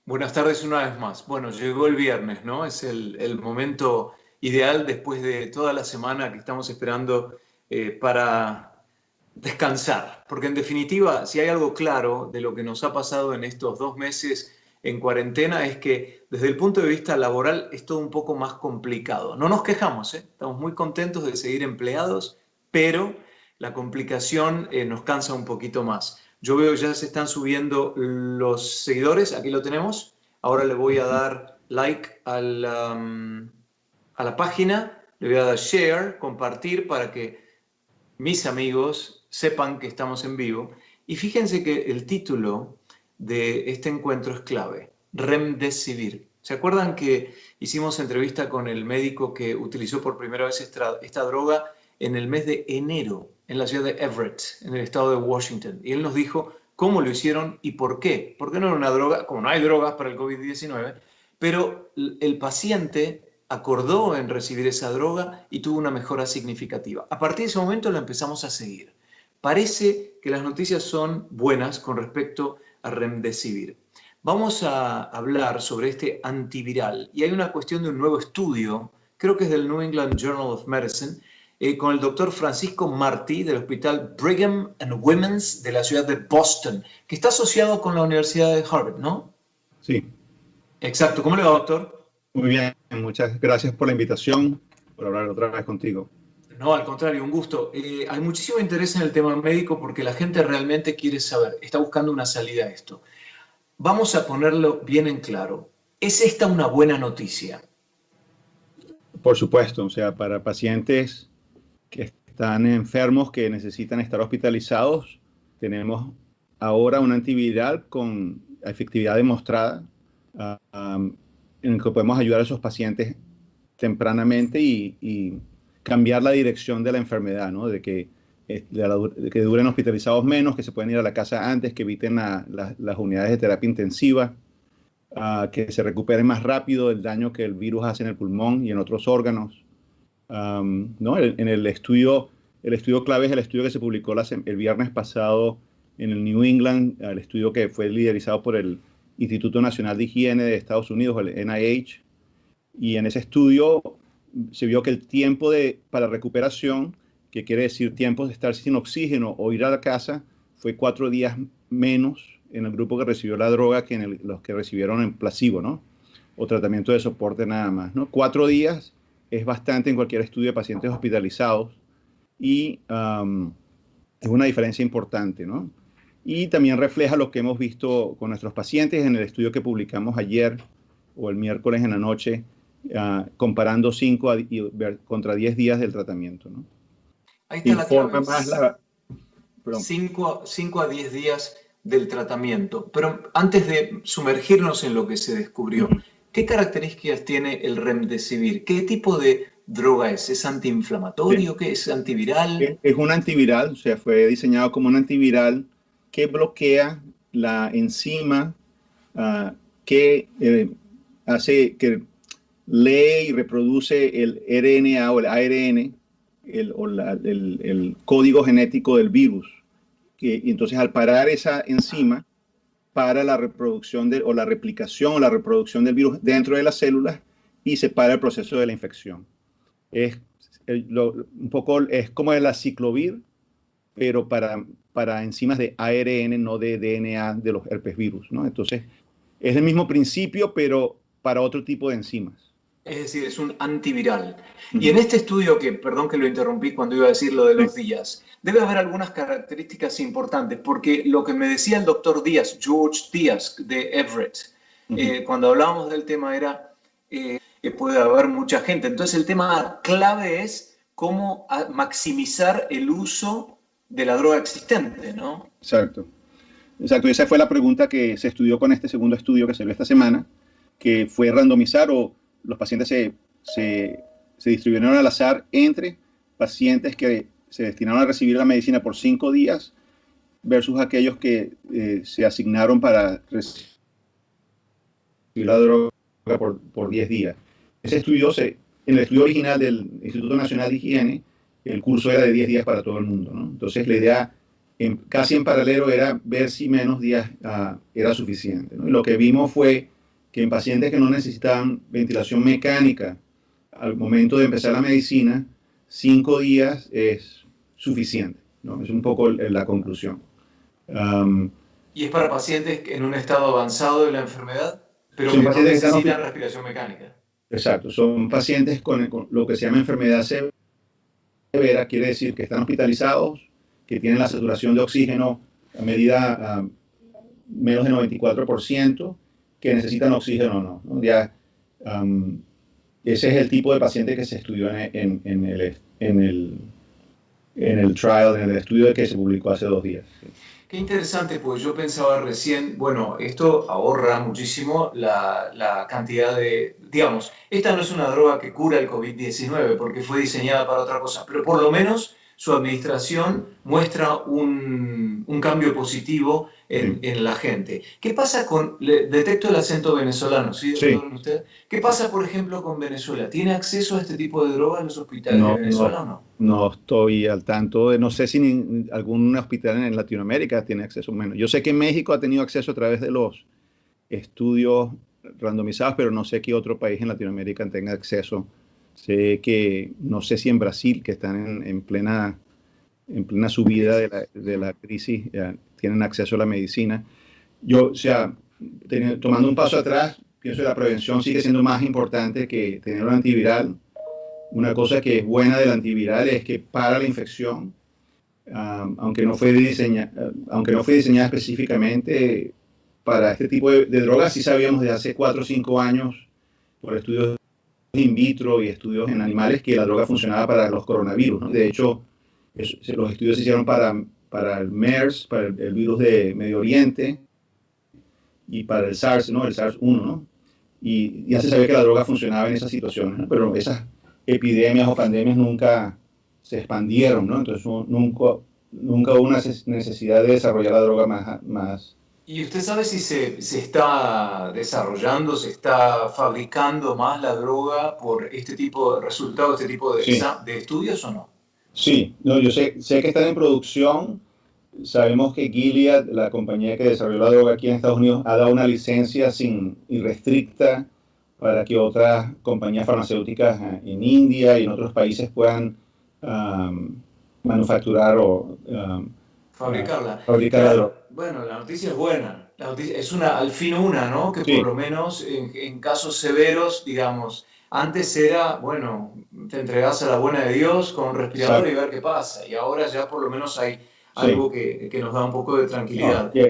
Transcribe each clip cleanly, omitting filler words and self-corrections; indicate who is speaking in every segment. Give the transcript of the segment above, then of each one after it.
Speaker 1: Buenas tardes una vez más. Bueno, llegó el viernes, ¿no? Es el momento ideal después de toda la semana que estamos esperando para descansar. Porque en definitiva, si hay algo claro de lo que nos ha pasado en estos 2 meses en cuarentena, es que desde el punto de vista laboral es todo un poco más complicado. No nos quejamos, ¿eh? Estamos muy contentos de seguir empleados, pero la complicación nos cansa un poquito más. Yo veo ya se están subiendo los seguidores, aquí lo tenemos. Ahora le voy a dar like a la página, le voy a dar share, compartir para que mis amigos sepan que estamos en vivo. Y fíjense que el título de este encuentro es clave, Remdesivir. ¿Se acuerdan que hicimos entrevista con el médico que utilizó por primera vez esta droga en el mes de enero en la ciudad de Everett, en el estado de Washington? Y él nos dijo cómo lo hicieron y por qué. Porque no era una droga, como no hay drogas para el COVID-19, pero el paciente acordó en recibir esa droga y tuvo una mejora significativa. A partir de ese momento la empezamos a seguir. Parece que las noticias son buenas con respecto a Remdesivir. Vamos a hablar sobre este antiviral y hay una cuestión de un nuevo estudio, creo que es del New England Journal of Medicine, con el doctor Francisco Martí del Hospital Brigham and Women's de la ciudad de Boston, que está asociado con la Universidad de Harvard, ¿no?
Speaker 2: Sí,
Speaker 1: Exacto. ¿Cómo le va, doctor?
Speaker 2: muy bien. Muchas gracias por la invitación, por hablar otra vez contigo.
Speaker 1: No, al contrario, un gusto. Hay muchísimo interés en el tema médico porque la gente realmente quiere saber, está buscando una salida a esto. Vamos a ponerlo bien en claro. ¿Es esta una buena noticia?
Speaker 2: Por supuesto, o sea, para pacientes que están enfermos, que necesitan estar hospitalizados, tenemos ahora un antiviral con efectividad demostrada, en el que podemos ayudar a esos pacientes tempranamente y cambiar la dirección de la enfermedad, ¿no? De que duren hospitalizados menos, que se pueden ir a la casa antes, que eviten las unidades de terapia intensiva, que se recuperen más rápido del daño que el virus hace en el pulmón y en otros órganos. ¿No? En el estudio clave es el estudio que se publicó el viernes pasado en el New England, el estudio que fue liderizado por el Instituto Nacional de Higiene de Estados Unidos, el NIH, y en ese estudio se vio que el tiempo para recuperación, que quiere decir tiempo de estar sin oxígeno o ir a la casa, fue 4 días menos en el grupo que recibió la droga que en los que recibieron en placebo, ¿no? O tratamiento de soporte nada más, ¿no? 4 días es bastante en cualquier estudio de pacientes hospitalizados y es una diferencia importante, ¿no? Y también refleja lo que hemos visto con nuestros pacientes en el estudio que publicamos ayer o el miércoles en la noche, comparando 5 contra 10 días del tratamiento, ¿no?
Speaker 1: Ahí está la
Speaker 2: Informa
Speaker 1: clave.
Speaker 2: más perdón.
Speaker 1: 5 a 10 días del tratamiento. Pero antes de sumergirnos en lo que se descubrió, ¿qué características tiene el Remdesivir? ¿Qué tipo de droga es? ¿Es antiinflamatorio? ¿Qué es? ¿Antiviral?
Speaker 2: Es un antiviral, o sea, fue diseñado como un antiviral que bloquea la enzima que que lee y reproduce el RNA o el ARN, el código genético del virus. Y entonces, al parar esa enzima, para la reproducción o la replicación o la reproducción del virus dentro de las células y se para el proceso de la infección. Un poco es como el aciclovir, pero para enzimas de ARN, no de DNA de los herpesvirus, ¿no? Entonces, es el mismo principio, pero para otro tipo de enzimas.
Speaker 1: Es decir, es un antiviral. Y en este estudio, que perdón que lo interrumpí cuando iba a decir lo de los días, debe haber algunas características importantes, porque lo que me decía el doctor Díaz, George Díaz de Everett, cuando hablábamos del tema era que puede haber mucha gente. Entonces el tema clave es cómo maximizar el uso de la droga existente, ¿no?
Speaker 2: Exacto. Exacto. Esa fue la pregunta que se estudió con este segundo estudio que salió esta semana, que fue randomizar o los pacientes se distribuyeron al azar entre pacientes que se destinaron a recibir la medicina por 5 días versus aquellos que se asignaron para recibir la droga por 10 días. Ese estudio, en el estudio original del Instituto Nacional de Higiene, el curso era de 10 días para todo el mundo, ¿no? Entonces la idea casi en paralelo era ver si menos días era suficiente, ¿no? Y lo que vimos fue que en pacientes que no necesitaban ventilación mecánica al momento de empezar la medicina, 5 días es suficiente, ¿no? Es un poco la conclusión.
Speaker 1: ¿Y es para pacientes en un estado avanzado de la enfermedad, pero
Speaker 2: Son
Speaker 1: que no
Speaker 2: pacientes que están
Speaker 1: necesitan respiración mecánica?
Speaker 2: Exacto, son pacientes con lo que se llama enfermedad severa, quiere decir que están hospitalizados, que tienen la saturación de oxígeno a medida menos de 94%, que necesitan oxígeno o no, ¿no? Ya, ese es el tipo de paciente que se estudió en el trial, en el estudio que se publicó hace 2 días.
Speaker 1: Qué interesante, pues yo pensaba recién, bueno, esto ahorra muchísimo la cantidad de, digamos, esta no es una droga que cura el COVID-19 porque fue diseñada para otra cosa, pero por lo menos su administración muestra un cambio positivo en la gente. ¿Qué pasa con, detecto el acento venezolano, ¿sí, doctor? ¿Usted? ¿Qué pasa, por ejemplo, con Venezuela? ¿Tiene acceso a este tipo de drogas en los hospitales de Venezuela o no?
Speaker 2: No estoy al tanto, no sé si algún hospital en Latinoamérica tiene acceso menos. Yo sé que México ha tenido acceso a través de los estudios randomizados, pero no sé qué otro país en Latinoamérica tenga acceso. Sé que, no sé si en Brasil, que están en plena subida de la crisis, tienen acceso a la medicina. Yo, o sea, tomando un paso atrás, pienso que la prevención sigue siendo más importante que tener un antiviral. Una cosa que es buena del antiviral es que para la infección, aunque no fue diseñada específicamente para este tipo de drogas, sí sabíamos de hace 4 o 5 años, por estudios in vitro y estudios en animales, que la droga funcionaba para los coronavirus, ¿no? De hecho, los estudios se hicieron para el MERS, para el virus de Medio Oriente, y para el SARS, ¿no? El SARS-1, ¿no? Y ya se sabía que la droga funcionaba en esas situaciones, ¿no? Pero esas epidemias o pandemias nunca se expandieron, ¿no? Entonces nunca hubo una necesidad de desarrollar la droga más.
Speaker 1: ¿Y usted sabe si se está desarrollando, se está fabricando más la droga por este tipo de resultados, este tipo de estudios o no?
Speaker 2: Sí, no, yo sé que están en producción. Sabemos que Gilead, la compañía que desarrolló la droga aquí en Estados Unidos, ha dado una licencia irrestricta para que otras compañías farmacéuticas en India y en otros países puedan manufacturar o
Speaker 1: fabricarla.
Speaker 2: Fabricar la droga.
Speaker 1: Bueno, la noticia es buena. La noticia es al fin una, ¿no? Que
Speaker 2: Sí.
Speaker 1: por lo menos en casos severos, digamos, antes era, bueno, te entregas a la buena de Dios con un respirador y ver qué pasa. Y ahora ya por lo menos hay algo que nos da un poco de tranquilidad.
Speaker 2: No,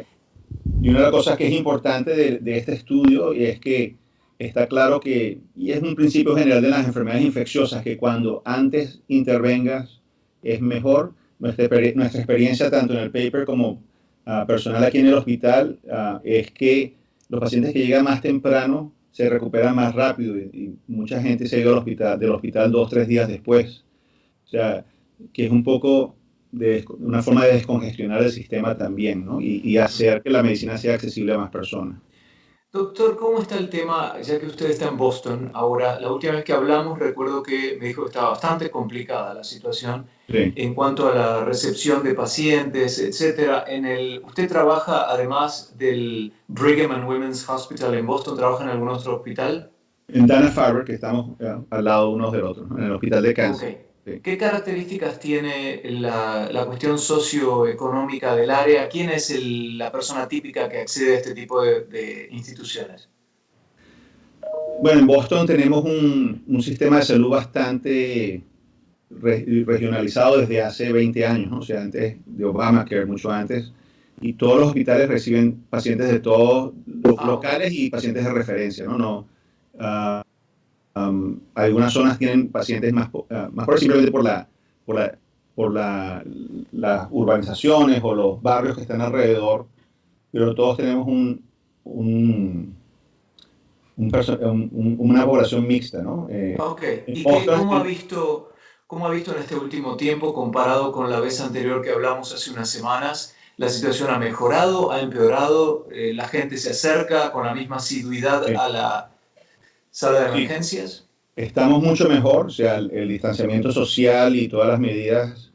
Speaker 2: y una de las cosas que es importante de este estudio es que está claro que, y es un principio general de las enfermedades infecciosas, que cuando antes intervengas es mejor. Nuestra experiencia tanto en el paper como personal aquí en el hospital es que los pacientes que llegan más temprano se recuperan más rápido y mucha gente se ha ido del hospital 2 o 3 días después. O sea, que es un poco una forma de descongestionar el sistema también, ¿no? Y hacer que la medicina sea accesible a más personas.
Speaker 1: Doctor, ¿cómo está el tema, ya que usted está en Boston? Ahora, la última vez que hablamos, recuerdo que me dijo que estaba bastante complicada la situación en cuanto a la recepción de pacientes, etcétera. ¿Usted trabaja, además del Brigham and Women's Hospital en Boston, trabaja en algún otro hospital?
Speaker 2: En Dana-Farber, que estamos al lado unos del otro, ¿no? En el hospital de cáncer.
Speaker 1: Okay. ¿Qué características tiene la cuestión socioeconómica del área? ¿Quién es la persona típica que accede a este tipo de instituciones?
Speaker 2: Bueno, en Boston tenemos un sistema de salud bastante regionalizado desde hace 20 años, ¿no? O sea, antes de Obamacare, mucho antes, y todos los hospitales reciben pacientes de todos los locales y pacientes de referencia, ¿no? Algunas zonas tienen pacientes más pobres simplemente por las urbanizaciones o los barrios que están alrededor, pero todos tenemos una población mixta, ¿no?
Speaker 1: Ok. ¿Y cómo ha visto en este último tiempo, comparado con la vez anterior que hablamos hace unas semanas? ¿La situación ha mejorado, ha empeorado? ¿La gente se acerca con la misma asiduidad a la sala de emergencias?
Speaker 2: Estamos mucho mejor, o sea, el distanciamiento social y todas las medidas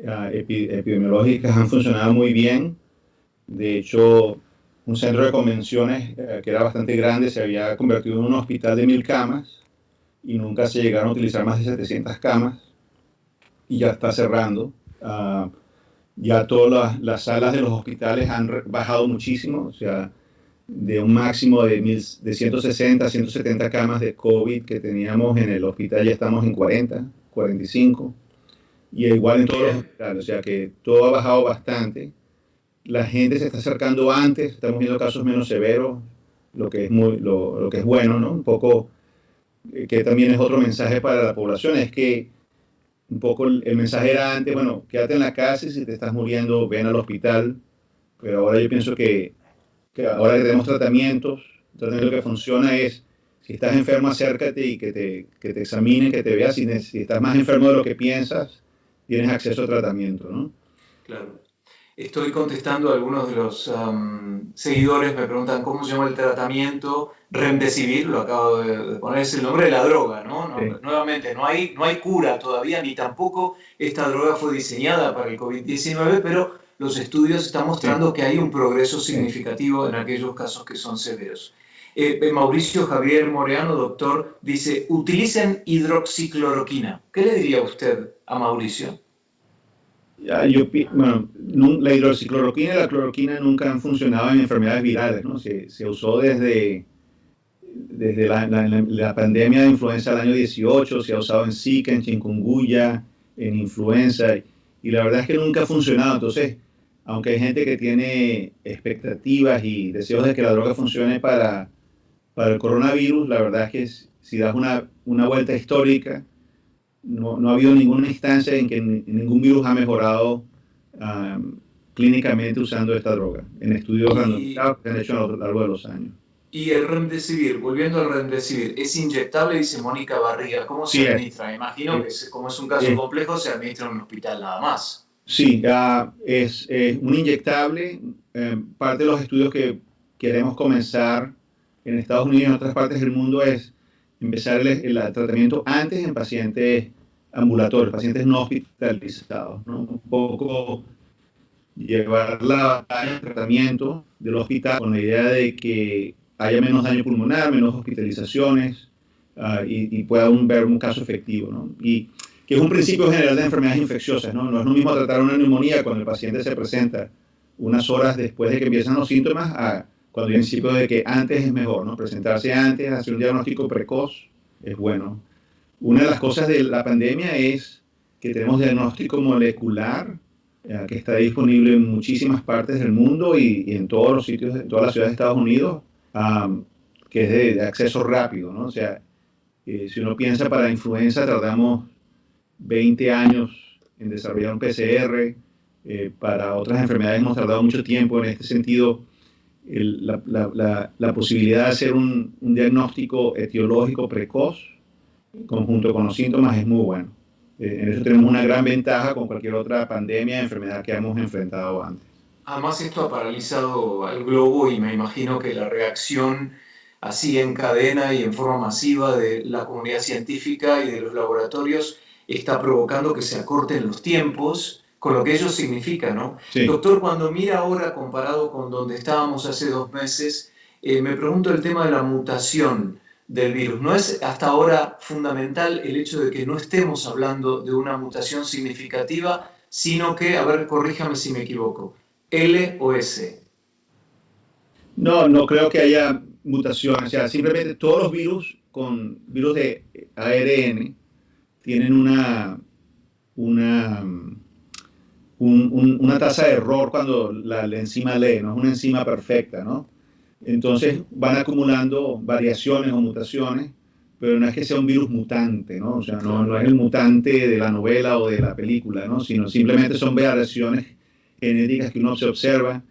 Speaker 2: epidemiológicas han funcionado muy bien. De hecho, un centro de convenciones que era bastante grande se había convertido en un hospital de 1000 camas y nunca se llegaron a utilizar más de 700 camas y ya está cerrando. Ya todas las salas de los hospitales han bajado muchísimo, o sea, de un máximo de 160 a 170 camas de COVID que teníamos en el hospital, ya estamos en 40, 45, y igual en todos los hospitales, o sea que todo ha bajado bastante. La gente se está acercando antes, estamos viendo casos menos severos, lo que es bueno, ¿no? Un poco, que también es otro mensaje para la población, es que un poco el mensaje era antes, bueno, quédate en la casa y si te estás muriendo, ven al hospital, pero ahora yo pienso que ahora que tenemos tratamientos, el tratamiento que funciona es, si estás enfermo, acércate y que te examinen, que te veas, si estás más enfermo de lo que piensas, tienes acceso a tratamiento, ¿no?
Speaker 1: Claro. Estoy contestando a algunos de los seguidores, me preguntan cómo se llama el tratamiento. Remdesivir, lo acabo de poner, es el nombre de la droga, ¿no?
Speaker 2: Sí.
Speaker 1: Nuevamente, no hay cura todavía, ni tampoco esta droga fue diseñada para el COVID-19, pero los estudios están mostrando que hay un progreso significativo en aquellos casos que son severos. Mauricio Javier Moreano, doctor, dice, utilicen hidroxicloroquina. ¿Qué le diría usted a Mauricio?
Speaker 2: Bueno, la hidroxicloroquina y la cloroquina nunca han funcionado en enfermedades virales, ¿no? Se usó desde la pandemia de influenza del año 18, se ha usado en Zika, en chikungunya, en influenza, y la verdad es que nunca ha funcionado. Entonces, aunque hay gente que tiene expectativas y deseos de que la droga funcione para el coronavirus, la verdad es que si das una vuelta histórica, no ha habido ninguna instancia en que ningún virus ha mejorado clínicamente usando esta droga, en estudios randomizados que se han hecho a lo largo de los años.
Speaker 1: Y el remdesivir, volviendo al remdesivir, es inyectable, dice Mónica Barriga. ¿Cómo se administra? Me imagino que como es un caso complejo, se administra en un hospital nada más.
Speaker 2: Sí, es un inyectable. Parte de los estudios que queremos comenzar en Estados Unidos y en otras partes del mundo es empezar el tratamiento antes en pacientes ambulatorios, pacientes no hospitalizados, ¿no? Un poco llevar la batalla de tratamiento del hospital con la idea de que haya menos daño pulmonar, menos hospitalizaciones y pueda ver un caso efectivo, ¿no? Y que es un principio general de enfermedades infecciosas, ¿no? No es lo mismo tratar una neumonía cuando el paciente se presenta unas horas después de que empiezan los síntomas a cuando hay principio de que antes es mejor, ¿no? Presentarse antes, hacer un diagnóstico precoz es bueno. Una de las cosas de la pandemia es que tenemos diagnóstico molecular que está disponible en muchísimas partes del mundo y en todos los sitios, en todas las ciudades de Estados Unidos, que es de acceso rápido, ¿no? O sea, si uno piensa para la influenza tardamos 20 años en desarrollar un PCR, para otras enfermedades hemos tardado mucho tiempo. En este sentido, la posibilidad de hacer un diagnóstico etiológico precoz conjunto con los síntomas es muy bueno. En eso tenemos una gran ventaja con cualquier otra pandemia o enfermedad que hemos enfrentado antes.
Speaker 1: Además, esto ha paralizado al globo y me imagino que la reacción así en cadena y en forma masiva de la comunidad científica y de los laboratorios está provocando que se acorten los tiempos, con lo que ello significa, ¿no? Sí. Doctor, cuando mira ahora comparado con donde estábamos hace 2 meses, me pregunto el tema de la mutación del virus. ¿No es hasta ahora fundamental el hecho de que no estemos hablando de una mutación significativa, sino que, a ver, corríjame si me equivoco, L o S?
Speaker 2: No creo que haya mutaciones. O sea, simplemente todos los virus con virus de ARN tienen una tasa de error cuando la enzima lee, no es una enzima perfecta, ¿no? Entonces van acumulando variaciones o mutaciones, pero no es que sea un virus mutante, ¿no? O sea, no es el mutante de la novela o de la película, ¿no? Sino simplemente son variaciones genéticas que uno se observa.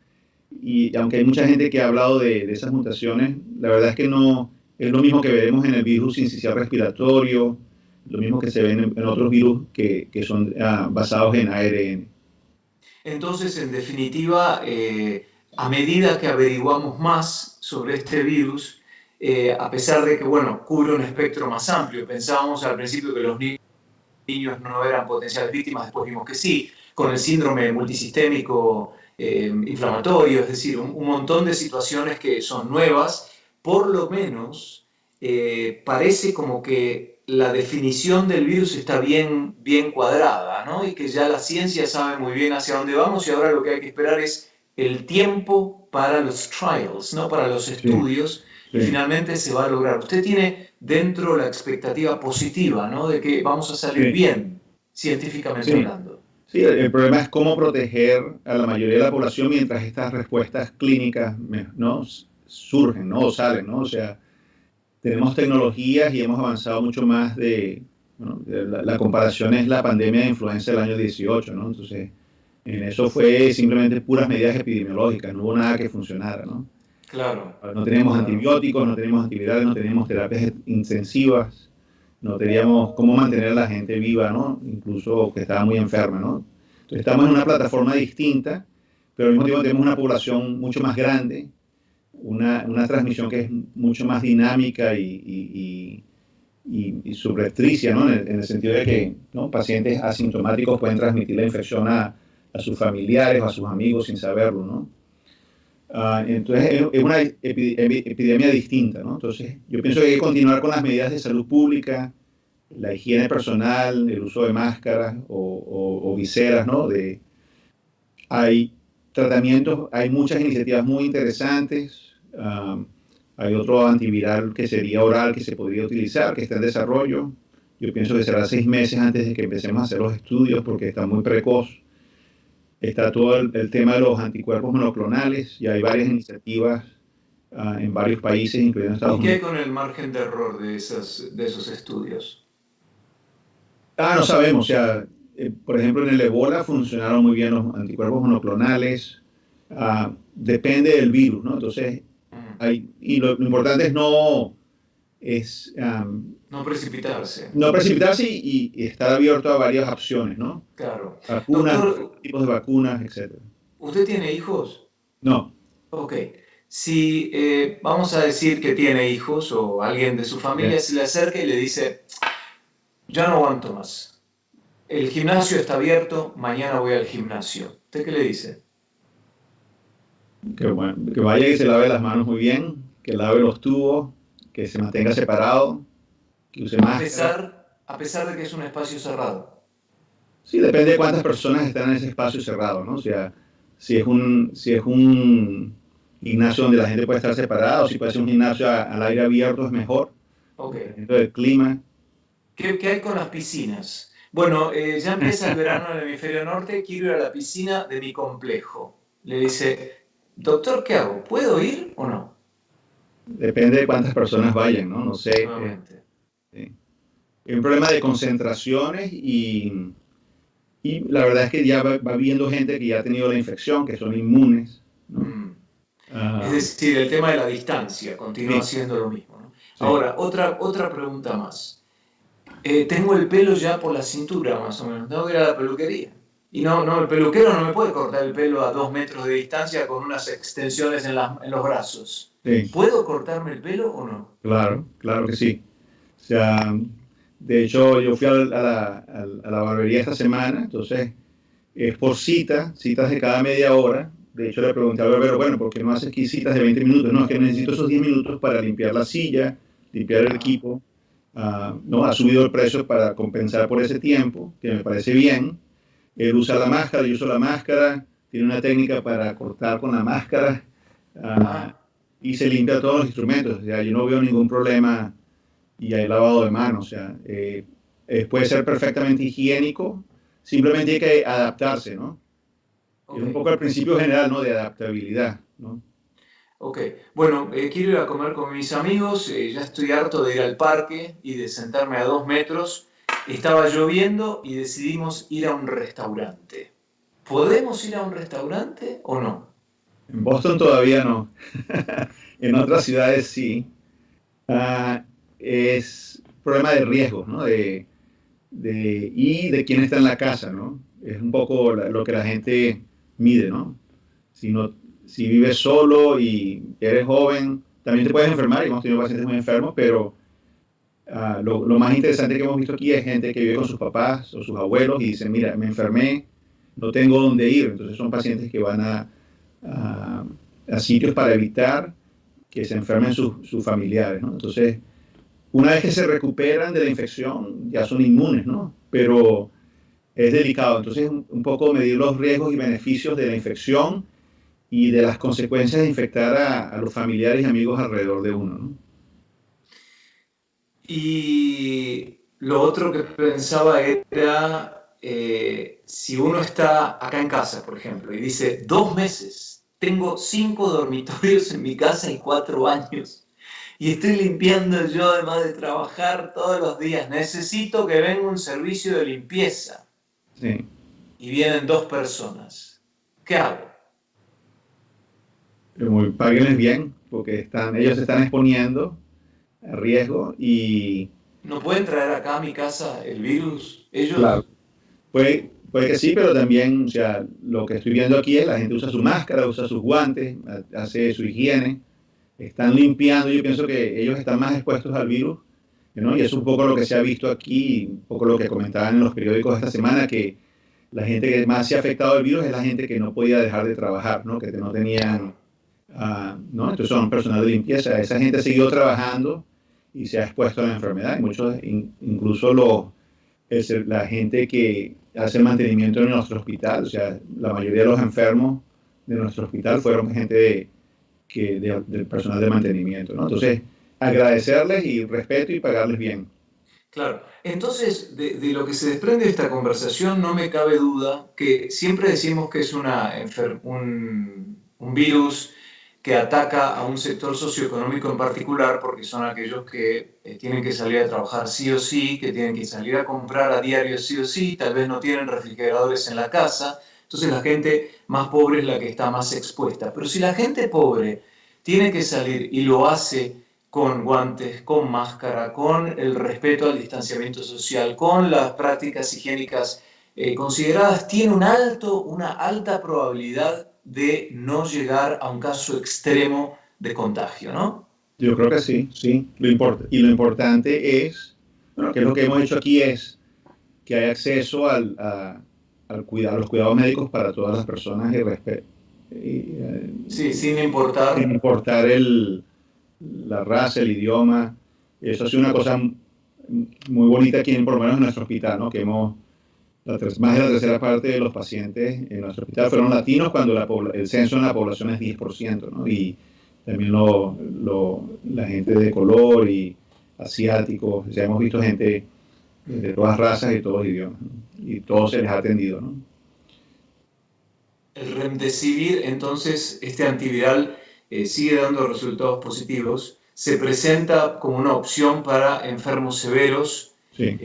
Speaker 2: Y aunque hay mucha gente que ha hablado de esas mutaciones, la verdad es que no es lo mismo que vemos en el virus sincicial respiratorio, lo mismo que se ven en otros virus que son basados en ARN.
Speaker 1: Entonces, en definitiva, a medida que averiguamos más sobre este virus, a pesar de que, bueno, cubre un espectro más amplio, pensábamos al principio que los niños niños no eran potenciales víctimas, después vimos que sí, con el síndrome multisistémico inflamatorio, es decir, un montón de situaciones que son nuevas. Por lo menos parece como que la definición del virus está bien cuadrada, ¿no? Y que ya la ciencia sabe muy bien hacia dónde vamos y ahora lo que hay que esperar es el tiempo para los trials, ¿no? Para los estudios,
Speaker 2: sí.
Speaker 1: y finalmente se va a lograr. Usted tiene dentro la expectativa positiva, ¿no? De que vamos a salir bien, científicamente hablando.
Speaker 2: Sí, el problema es cómo proteger a la mayoría de la población mientras estas respuestas clínicas, ¿no?, surgen, ¿no?, o salen, ¿no? O sea, tenemos tecnologías y hemos avanzado mucho más bueno, la comparación es la pandemia de influenza del año 18, ¿no? Entonces, en eso fue simplemente puras medidas epidemiológicas, no hubo nada que funcionara, ¿no?
Speaker 1: Claro.
Speaker 2: No teníamos antibióticos, no teníamos antivirales, no teníamos terapias intensivas, no teníamos cómo mantener a la gente viva, ¿no? Incluso que estaba muy enferma, ¿no? Entonces estamos en una plataforma distinta, pero al mismo tiempo tenemos una población mucho más grande, una transmisión que es mucho más dinámica y subrepticia, ¿no? En el sentido de que, ¿no?, pacientes asintomáticos pueden transmitir la infección a sus familiares o a sus amigos sin saberlo, ¿no? Entonces es una epidemia distinta, ¿no? Entonces yo pienso que hay que continuar con las medidas de salud pública, la higiene personal, el uso de máscaras o viseras, ¿no? Hay tratamientos, hay muchas iniciativas muy interesantes. Hay otro antiviral que sería oral que se podría utilizar, que está en desarrollo. Yo pienso que será 6 meses antes de que empecemos a hacer los estudios porque está muy precoz. Está todo el tema de los anticuerpos monoclonales y hay varias iniciativas en varios países, incluyendo Estados Unidos.
Speaker 1: ¿Y qué hay con el margen de error de esos estudios?
Speaker 2: No sabemos. O sea, por ejemplo, en el Ebola funcionaron muy bien los anticuerpos monoclonales. Depende del virus, ¿no? Entonces, y lo importante es no
Speaker 1: precipitarse.
Speaker 2: No precipitarse y estar abierto a varias opciones, ¿no?
Speaker 1: Claro.
Speaker 2: Vacunas,
Speaker 1: Doctor,
Speaker 2: tipos de vacunas, etc.
Speaker 1: ¿Usted tiene hijos?
Speaker 2: No.
Speaker 1: Ok. Si vamos a decir que tiene hijos o alguien de su familia se le acerca y le dice, ya no aguanto más. El gimnasio está abierto, mañana voy al gimnasio. ¿Usted qué le dice?
Speaker 2: Que vaya y se lave las manos muy bien, que lave los tubos, que se mantenga separado, que use máscara.
Speaker 1: A pesar de que es un espacio cerrado.
Speaker 2: Sí, depende de cuántas personas están en ese espacio cerrado, ¿no? O sea, si es un gimnasio donde la gente puede estar separado, si puede ser un gimnasio al aire abierto es mejor.
Speaker 1: Ok.
Speaker 2: Dependiendo del clima.
Speaker 1: ¿Qué hay con las piscinas? Bueno, ya empieza el verano en el hemisferio norte, quiero ir a la piscina de mi complejo. Le dice, doctor, ¿qué hago? ¿Puedo ir o no?
Speaker 2: Depende de cuántas personas vayan, ¿no? No sé. Hay un problema de concentraciones y la verdad es que ya va viendo gente que ya ha tenido la infección, que son inmunes, ¿no?
Speaker 1: Es decir, el tema de la distancia continúa siendo lo mismo, ¿no? Sí. Ahora, otra pregunta más. Tengo el pelo ya por la cintura, más o menos. Tengo que ir a la peluquería. Y no, el peluquero no me puede cortar el pelo a 2 metros de distancia con unas extensiones en los brazos. Sí. ¿Puedo cortarme el pelo o no?
Speaker 2: Claro que sí. O sea, de hecho, yo fui a la barbería esta semana, entonces es por citas de cada media hora. De hecho, le pregunté al barbero, bueno, ¿por qué no haces aquí citas de 20 minutos? No, es que necesito esos 10 minutos para limpiar la silla, limpiar el equipo. No, ha subido el precio para compensar por ese tiempo, que me parece bien. Él usa la máscara, yo uso la máscara, tiene una técnica para cortar con la máscara y se limpia todos los instrumentos. O sea, yo no veo ningún problema y hay lavado de manos. O sea, puede ser perfectamente higiénico, simplemente hay que adaptarse, ¿no? Okay. Es un poco el principio general, ¿no?, de adaptabilidad, ¿no?
Speaker 1: Ok, bueno, quiero ir a comer con mis amigos, ya estoy harto de ir al parque y de sentarme a 2 metros. Estaba lloviendo y decidimos ir a un restaurante. ¿Podemos ir a un restaurante o no?
Speaker 2: En Boston todavía no. En otras ciudades sí. Es problema de riesgo, ¿no? Y de quién está en la casa, ¿no? Es un poco lo que la gente mide, ¿no? Si vives solo y eres joven, también te puedes enfermar, y hemos tenido pacientes muy enfermos, pero lo más interesante que hemos visto aquí es gente que vive con sus papás o sus abuelos y dicen, mira, me enfermé, no tengo dónde ir. Entonces son pacientes que van a sitios para evitar que se enfermen sus familiares, ¿no? Entonces, una vez que se recuperan de la infección, ya son inmunes, ¿no? Pero es delicado. Entonces, un poco medir los riesgos y beneficios de la infección y de las consecuencias de infectar a los familiares y amigos alrededor de uno, ¿no?
Speaker 1: Y lo otro que pensaba era, si uno está acá en casa, por ejemplo, y dice, 2 meses, tengo 5 dormitorios en mi casa y 4 baños, y estoy limpiando yo además de trabajar todos los días, necesito que venga un servicio de limpieza,
Speaker 2: Sí.
Speaker 1: y vienen 2 personas, ¿qué hago?
Speaker 2: Páguenles bien, porque ellos se están exponiendo a riesgo y,
Speaker 1: ¿No pueden traer acá a mi casa el virus?
Speaker 2: claro,
Speaker 1: Ellos,
Speaker 2: puede que sí, pero también, o sea, lo que estoy viendo aquí es la gente usa su máscara, usa sus guantes, hace su higiene, están limpiando. Yo pienso que ellos están más expuestos al virus, ¿no? Y es un poco lo que se ha visto aquí, un poco lo que comentaban en los periódicos esta semana, que la gente que más se ha afectado al virus es la gente que no podía dejar de trabajar, ¿no? Que no tenían, ¿no? Entonces son personal de limpieza. Esa gente ha seguido trabajando y se ha expuesto a la enfermedad. Y muchos, incluso la gente que hace mantenimiento en nuestro hospital, o sea, la mayoría de los enfermos de nuestro hospital fueron gente del personal de mantenimiento, ¿no? Entonces, agradecerles y respeto y pagarles bien.
Speaker 1: claro. Entonces, de lo que se desprende de esta conversación, no me cabe duda que siempre decimos que es un virus que ataca a un sector socioeconómico en particular, porque son aquellos que tienen que salir a trabajar sí o sí, que tienen que salir a comprar a diario sí o sí, tal vez no tienen refrigeradores en la casa. Entonces, la gente más pobre es la que está más expuesta. Pero si la gente pobre tiene que salir y lo hace con guantes, con máscara, con el respeto al distanciamiento social, con las prácticas higiénicas consideradas, tiene una alta probabilidad de no llegar a un caso extremo de contagio, ¿no?
Speaker 2: Yo creo que sí, sí. Y lo importante es, bueno, que lo que hemos hecho aquí es que hay acceso a los cuidados médicos para todas las personas
Speaker 1: Sí, sin
Speaker 2: sin
Speaker 1: importar.
Speaker 2: importar la raza, el idioma. Eso ha sido una cosa muy bonita aquí, por lo menos en nuestro hospital, ¿no? Que más de la tercera parte de los pacientes en nuestro hospital fueron latinos cuando el censo en la población es 10%, ¿no? Y también la gente de color y asiáticos, o sea, hemos visto gente de todas razas y todos idiomas, ¿no? Y todos se les ha atendido, ¿no?
Speaker 1: El Remdesivir, entonces, este antiviral sigue dando resultados positivos, se presenta como una opción para enfermos severos.
Speaker 2: Sí.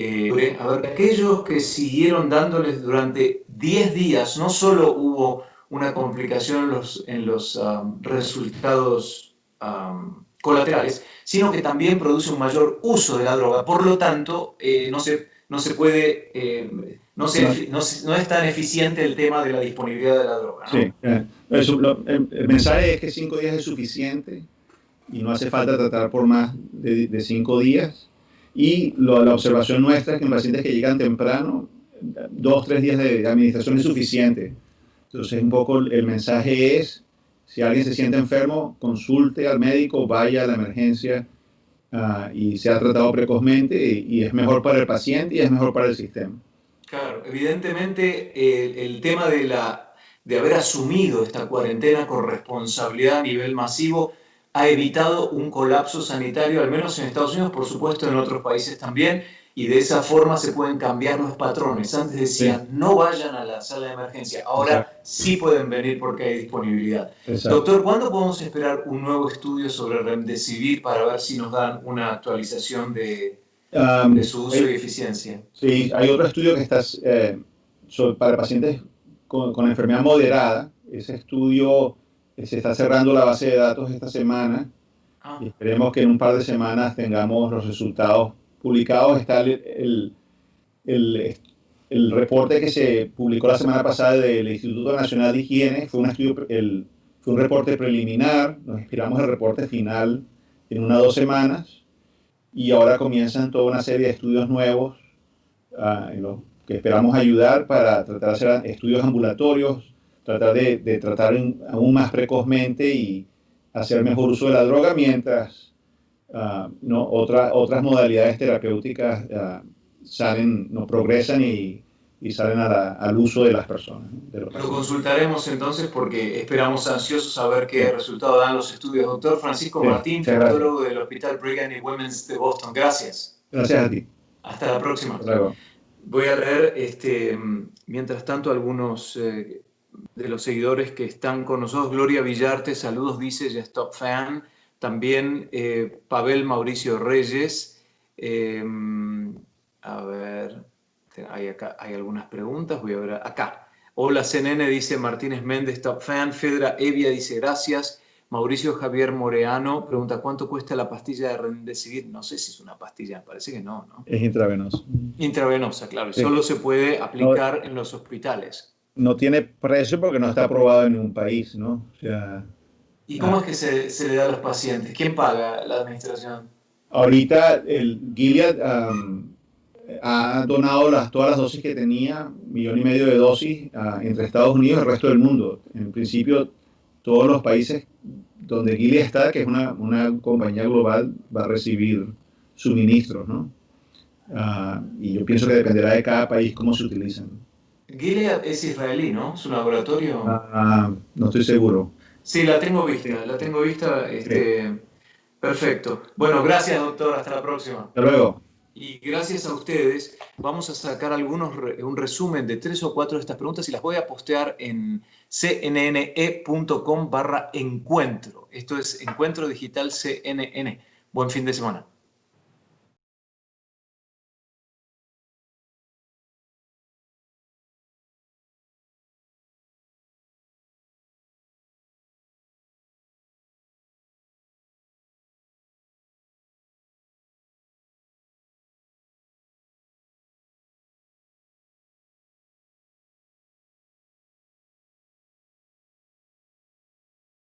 Speaker 1: A ver, aquellos que siguieron dándoles durante 10 días, no solo hubo una complicación en los resultados colaterales, sino que también produce un mayor uso de la droga. Por lo tanto, no se puede, no es tan eficiente el tema de la disponibilidad de la droga, ¿no?
Speaker 2: Sí, el mensaje es que 5 días es suficiente y no hace falta tratar por más de 5 días. Y la observación nuestra es que en pacientes que llegan temprano, 2, 3 días de administración es suficiente. Entonces, un poco el mensaje es, si alguien se siente enfermo, consulte al médico, vaya a la emergencia y sea tratado precozmente y es mejor para el paciente y es mejor para el sistema.
Speaker 1: Claro, evidentemente el tema de haber asumido esta cuarentena con responsabilidad a nivel masivo ha evitado un colapso sanitario, al menos en Estados Unidos, por supuesto en otros países también, y de esa forma se pueden cambiar los patrones. Antes decían,
Speaker 2: Sí.
Speaker 1: no vayan a la sala de emergencia, ahora
Speaker 2: Exacto.
Speaker 1: sí pueden venir porque hay disponibilidad.
Speaker 2: Exacto.
Speaker 1: Doctor, ¿cuándo podemos esperar un nuevo estudio sobre Remdesivir para ver si nos dan una actualización de su uso y eficiencia?
Speaker 2: Sí, hay otro estudio que está para pacientes con enfermedad moderada. Ese estudio se está cerrando la base de datos esta semana y esperemos que en un par de semanas tengamos los resultados publicados. Está el, el reporte que se publicó la semana pasada del Instituto Nacional de Higiene. Fue un reporte preliminar. Nos esperamos el reporte final en 1 o 2 semanas. y ahora comienzan toda una serie de estudios nuevos en los que esperamos ayudar para tratar de hacer estudios ambulatorios, tratar de tratar aún más precozmente y hacer mejor uso de la droga mientras ¿no? otras modalidades terapéuticas salen, no progresan y salen al uso de las personas. De los
Speaker 1: Lo consultaremos entonces porque esperamos ansiosos a ver qué resultado dan los estudios. Doctor Francisco Martín, cardiólogo del Hospital Brigham y Women's de Boston. Gracias.
Speaker 2: Gracias a ti.
Speaker 1: Hasta la próxima.
Speaker 2: Hasta luego.
Speaker 1: Voy a leer, mientras tanto, algunos de los seguidores que están con nosotros. Gloria Villarte, saludos, dice, ya es top fan. También Pavel Mauricio Reyes. A ver, hay algunas preguntas, voy a ver acá. Hola CNN, dice Martínez Méndez, top fan. Fedra Evia dice gracias. Mauricio Javier Moreano pregunta, ¿cuánto cuesta la pastilla de Remdesivir? No sé si es una pastilla, parece que no, ¿no?
Speaker 2: Es intravenosa.
Speaker 1: Intravenosa, claro.
Speaker 2: Sí.
Speaker 1: Solo se puede aplicar en los hospitales.
Speaker 2: No tiene precio porque no está aprobado en ningún país, ¿no? O sea,
Speaker 1: ¿y cómo es que se le da a los pacientes? ¿Quién paga la administración?
Speaker 2: Ahorita el Gilead ha donado todas las dosis que tenía, 1,5 millones de dosis, entre Estados Unidos y el resto del mundo. En principio, todos los países donde Gilead está, que es una compañía global, va a recibir suministros, ¿no? Y yo pienso que dependerá de cada país cómo se utilizan.
Speaker 1: Gilead es israelí, ¿no? ¿Es un laboratorio?
Speaker 2: No estoy seguro.
Speaker 1: Sí, la tengo vista.
Speaker 2: Sí.
Speaker 1: Perfecto. Bueno, gracias, doctor. Hasta la próxima.
Speaker 2: Hasta luego.
Speaker 1: Y gracias a ustedes, vamos a sacar un resumen de 3 o 4 de estas preguntas y las voy a postear en cnne.com/encuentro. Esto es Encuentro Digital CNN. Buen fin de semana.